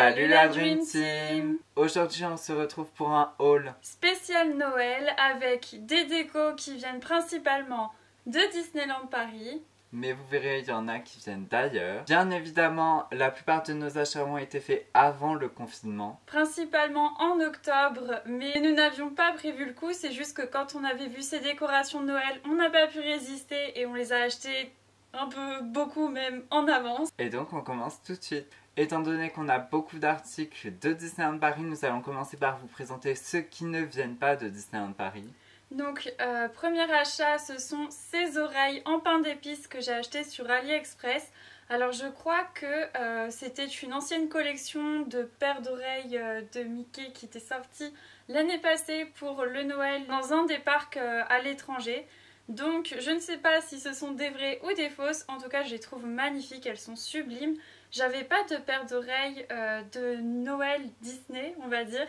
Salut la Dream Team! Aujourd'hui on se retrouve pour un haul spécial Noël avec des décos qui viennent principalement de Disneyland Paris. Mais vous verrez, il y en a qui viennent d'ailleurs. Bien évidemment, la plupart de nos achats ont été faits avant le confinement. Principalement en octobre, mais nous n'avions pas prévu le coup. C'est juste que quand on avait vu ces décorations de Noël, on n'a pas pu résister et on les a achetées un peu beaucoup même en avance. Et donc on commence tout de suite. Étant donné qu'on a beaucoup d'articles de Disneyland Paris, nous allons commencer par vous présenter ceux qui ne viennent pas de Disneyland Paris. Donc premier achat, ce sont ces oreilles en pain d'épices que j'ai achetées sur AliExpress. Alors je crois que c'était une ancienne collection de paires d'oreilles de Mickey qui était sortie l'année passée pour le Noël dans un des parcs à l'étranger. Donc je ne sais pas si ce sont des vraies ou des fausses, en tout cas je les trouve magnifiques, elles sont sublimes. J'avais pas de paire d'oreilles de Noël Disney, on va dire.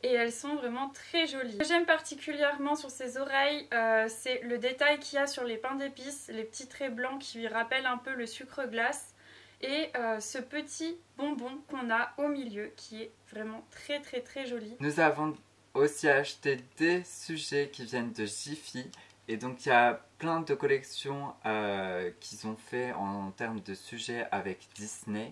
Et elles sont vraiment très jolies. Ce que j'aime particulièrement sur ces oreilles, c'est le détail qu'il y a sur les pains d'épices, les petits traits blancs qui lui rappellent un peu le sucre glace. Et ce petit bonbon qu'on a au milieu qui est vraiment très joli. Nous avons aussi acheté des sujets qui viennent de Jiffy. Et donc il y a plein de collections qu'ils ont fait en termes de sujets avec Disney.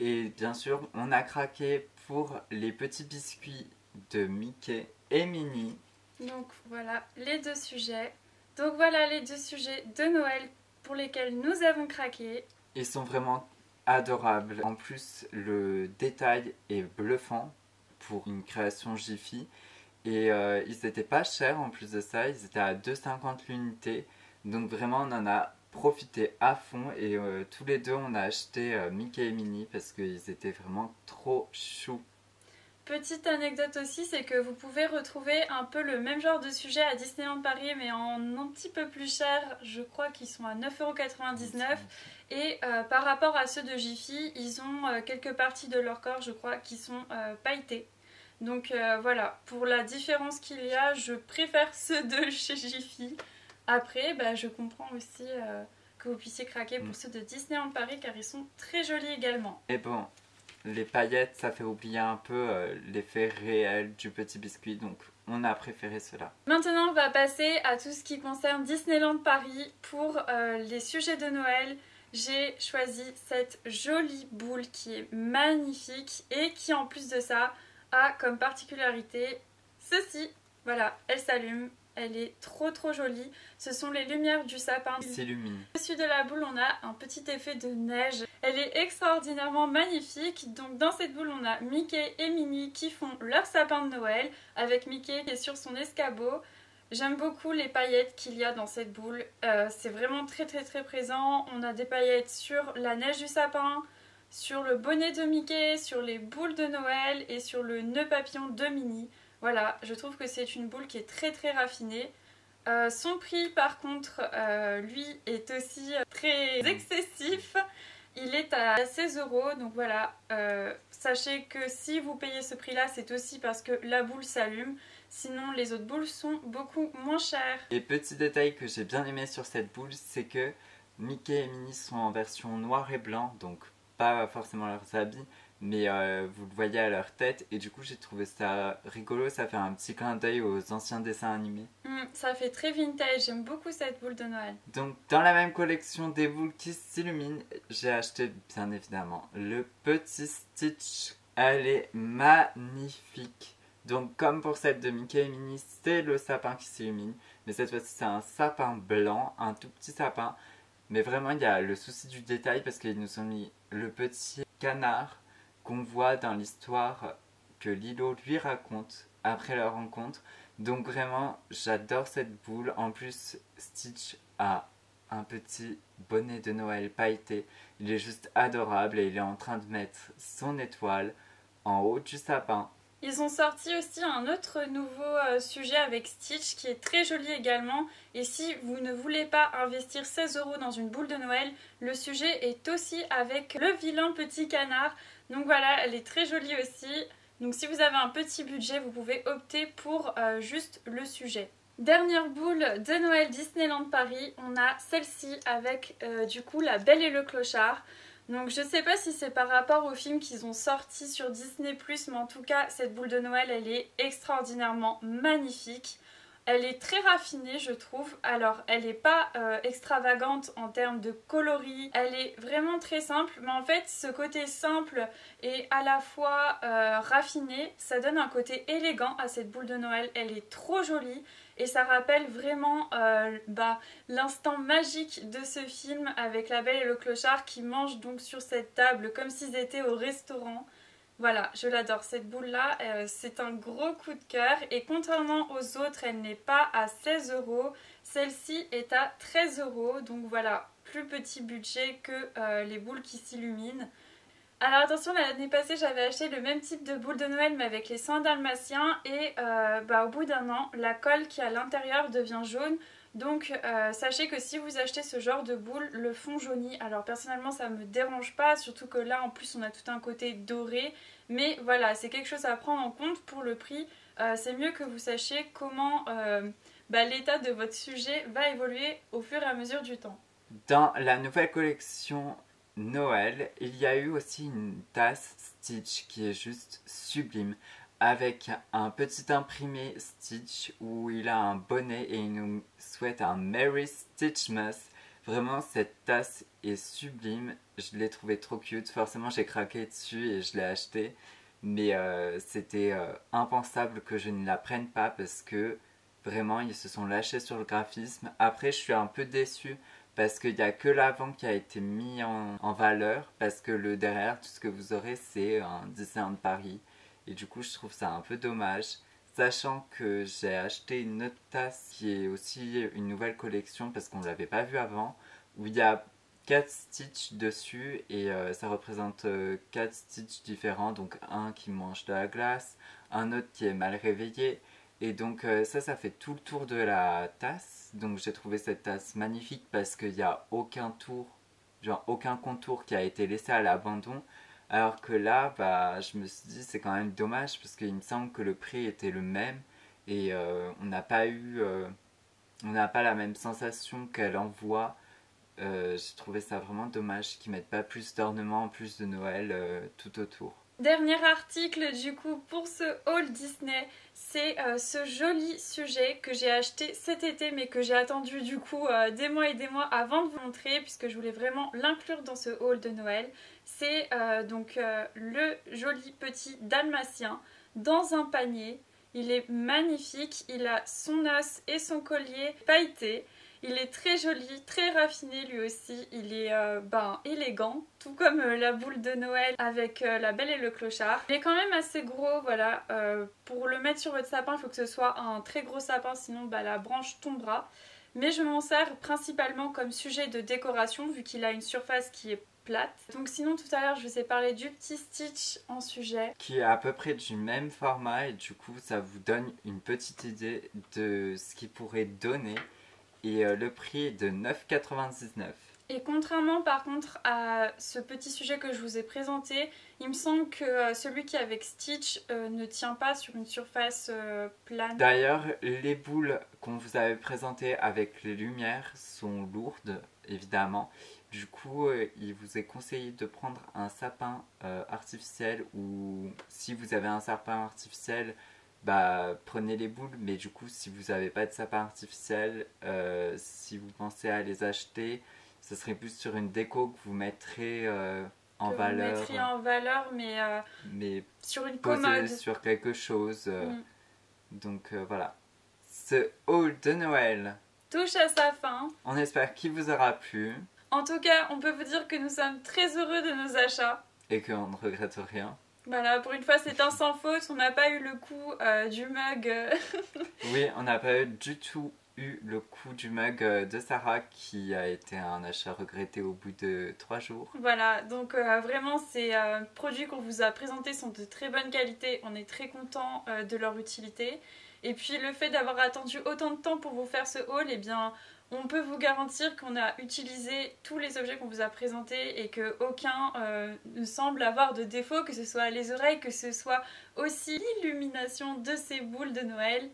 Et bien sûr, on a craqué pour les petits biscuits de Mickey et Minnie. Donc voilà les deux sujets. Donc voilà les deux sujets de Noël pour lesquels nous avons craqué. Ils sont vraiment adorables. En plus, le détail est bluffant pour une création Jiffy. Et ils n'étaient pas chers en plus de ça. Ils étaient à 2,50 l'unité. Donc vraiment, on en a profité à fond. Et tous les deux, on a acheté Mickey et Minnie parce qu'ils étaient vraiment trop choux. Petite anecdote aussi, c'est que vous pouvez retrouver un peu le même genre de sujet à Disneyland Paris, mais en un petit peu plus cher. Je crois qu'ils sont à 9,99 €. Et par rapport à ceux de Jiffy, ils ont quelques parties de leur corps, je crois, qui sont pailletées. Donc voilà, pour la différence qu'il y a, je préfère ceux de chez Jiffy. Après, je comprends aussi que vous puissiez craquer pour ceux de Disneyland Paris, car ils sont très jolis également. Et bon, les paillettes, ça fait oublier un peu l'effet réel du petit biscuit, donc on a préféré cela. Maintenant, on va passer à tout ce qui concerne Disneyland Paris. Pour les sujets de Noël, j'ai choisi cette jolie boule qui est magnifique et qui, en plus de ça, a comme particularité ceci. Voilà, elle s'allume. Elle est trop jolie. Ce sont les lumières du sapin qui s'illuminent. Au-dessus de la boule, on a un petit effet de neige. Elle est extraordinairement magnifique. Donc dans cette boule, on a Mickey et Minnie qui font leur sapin de Noël avec Mickey qui est sur son escabeau. J'aime beaucoup les paillettes qu'il y a dans cette boule. C'est vraiment très présent. On a des paillettes sur la neige du sapin, sur le bonnet de Mickey, sur les boules de Noël et sur le nœud papillon de Minnie. Voilà, je trouve que c'est une boule qui est très raffinée. Son prix par contre, lui, est aussi très excessif. Il est à 16 €, donc voilà. Sachez que si vous payez ce prix-là, c'est aussi parce que la boule s'allume. Sinon, les autres boules sont beaucoup moins chères. Et petit détail que j'ai bien aimé sur cette boule, c'est que Mickey et Minnie sont en version noir et blanc, donc pas forcément leurs habits, mais vous le voyez à leur tête, et du coup j'ai trouvé ça rigolo, ça fait un petit clin d'œil aux anciens dessins animés. Ça fait très vintage, j'aime beaucoup cette boule de Noël. Donc dans la même collection des boules qui s'illuminent, j'ai acheté bien évidemment le petit Stitch. Elle est magnifique. Donc comme pour celle de Mickey et Minnie, c'est le sapin qui s'illumine, mais cette fois-ci c'est un sapin blanc, un tout petit sapin. Mais vraiment il y a le souci du détail parce qu'ils nous ont mis le petit canard qu'on voit dans l'histoire que Lilo lui raconte après leur rencontre. Donc vraiment, j'adore cette boule. En plus, Stitch a un petit bonnet de Noël pailleté. Il est juste adorable et il est en train de mettre son étoile en haut du sapin. Ils ont sorti aussi un autre nouveau sujet avec Stitch qui est très joli également. Et si vous ne voulez pas investir 16 € dans une boule de Noël, le sujet est aussi avec le vilain petit canard. Donc voilà, elle est très jolie aussi. Donc si vous avez un petit budget, vous pouvez opter pour juste le sujet. Dernière boule de Noël Disneyland Paris, on a celle-ci avec du coup la Belle et le Clochard. Donc je sais pas si c'est par rapport aux films qu'ils ont sortis sur Disney+, mais en tout cas cette boule de Noël elle est extraordinairement magnifique. Elle est très raffinée je trouve, alors elle n'est pas extravagante en termes de coloris, elle est vraiment très simple, mais en fait ce côté simple et à la fois raffiné, ça donne un côté élégant à cette boule de Noël, elle est trop jolie et ça rappelle vraiment l'instant magique de ce film avec la Belle et le Clochard qui mangent donc sur cette table comme s'ils étaient au restaurant. Voilà, je l'adore, cette boule-là, c'est un gros coup de cœur et contrairement aux autres, elle n'est pas à 16 euros, celle-ci est à 13 euros, donc voilà, plus petit budget que les boules qui s'illuminent. Alors attention, l'année passée j'avais acheté le même type de boule de Noël mais avec les soins dalmatiens et au bout d'un an, la colle qui est à l'intérieur devient jaune. Donc sachez que si vous achetez ce genre de boule, le fond jaunit. Alors personnellement ça me dérange pas, surtout que là en plus on a tout un côté doré. Mais voilà, c'est quelque chose à prendre en compte pour le prix. C'est mieux que vous sachiez comment l'état de votre sujet va évoluer au fur et à mesure du temps. Dans la nouvelle collection Noël, il y a eu aussi une tasse Stitch qui est juste sublime avec un petit imprimé Stitch où il a un bonnet et il nous souhaite un Merry Stitchmas. Vraiment cette tasse est sublime, je l'ai trouvé trop cute, forcément j'ai craqué dessus et je l'ai acheté mais c'était impensable que je ne la prenne pas parce que vraiment ils se sont lâchés sur le graphisme. Après je suis un peu déçue parce qu'il n'y a que l'avant qui a été mis en valeur, parce que le derrière, tout ce que vous aurez, c'est un Disneyland Paris. Et du coup, je trouve ça un peu dommage, sachant que j'ai acheté une autre tasse qui est aussi une nouvelle collection, parce qu'on ne l'avait pas vue avant, où il y a 4 Stitch dessus, et ça représente 4 Stitch différents, donc un qui mange de la glace, un autre qui est mal réveillé, et donc ça fait tout le tour de la tasse. Donc j'ai trouvé cette tasse magnifique parce qu'il n'y a aucun tour, genre aucun contour qui a été laissé à l'abandon. Alors que là, je me suis dit c'est quand même dommage parce qu'il me semble que le prix était le même et on n'a pas la même sensation qu'elle envoie. J'ai trouvé ça vraiment dommage qu'ils mettent pas plus d'ornements, plus de Noël tout autour. Dernier article du coup pour ce haul Disney, c'est ce joli sujet que j'ai acheté cet été mais que j'ai attendu du coup des mois et des mois avant de vous montrer puisque je voulais vraiment l'inclure dans ce haul de Noël. C'est le joli petit dalmatien dans un panier. Il est magnifique, il a son os et son collier pailleté. Il est très joli, très raffiné lui aussi, il est élégant, tout comme la boule de Noël avec la Belle et le Clochard. Il est quand même assez gros, voilà, pour le mettre sur votre sapin, il faut que ce soit un très gros sapin, sinon la branche tombera. Mais je m'en sers principalement comme sujet de décoration, vu qu'il a une surface qui est plate. Donc sinon tout à l'heure je vous ai parlé du petit Stitch en sujet. Qui est à peu près du même format et du coup ça vous donne une petite idée de ce qu'il pourrait donner. Et le prix est de 9,99 €. Et contrairement par contre à ce petit sujet que je vous ai présenté, il me semble que celui qui est avec Stitch ne tient pas sur une surface plane. D'ailleurs, les boules qu'on vous avait présentées avec les lumières sont lourdes, évidemment. Du coup, il vous est conseillé de prendre un sapin artificiel ou si vous avez un sapin artificiel, prenez les boules, mais du coup si vous n'avez pas de sapin artificiel, si vous pensez à les acheter, ce serait plus sur une déco que vous mettrez en valeur. Vous mettriez en valeur, mais sur une commode. Sur quelque chose. Donc voilà. Ce haul de Noël touche à sa fin. On espère qu'il vous aura plu. En tout cas, on peut vous dire que nous sommes très heureux de nos achats. Et qu'on ne regrette rien. Voilà, pour une fois c'est un sans faute, on n'a pas eu le coup du mug. Oui, on n'a pas du tout eu le coup du mug de Sarah qui a été un achat regretté au bout de 3 jours. Voilà, donc vraiment ces produits qu'on vous a présentés sont de très bonne qualité, on est très content de leur utilité. Et puis le fait d'avoir attendu autant de temps pour vous faire ce haul, eh bien on peut vous garantir qu'on a utilisé tous les objets qu'on vous a présentés et qu'aucun ne semble avoir de défaut, que ce soit les oreilles, que ce soit aussi l'illumination de ces boules de Noël.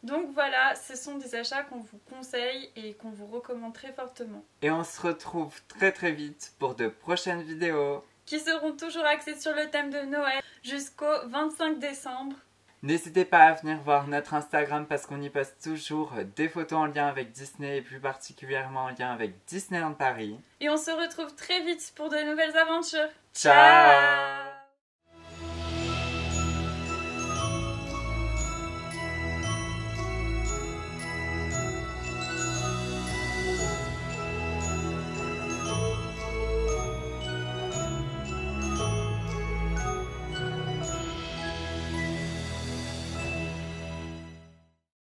Donc voilà, ce sont des achats qu'on vous conseille et qu'on vous recommande très fortement. Et on se retrouve très très vite pour de prochaines vidéos qui seront toujours axées sur le thème de Noël jusqu'au 25 décembre. N'hésitez pas à venir voir notre Instagram parce qu'on y poste toujours des photos en lien avec Disney et plus particulièrement en lien avec Disneyland Paris. Et on se retrouve très vite pour de nouvelles aventures. Ciao.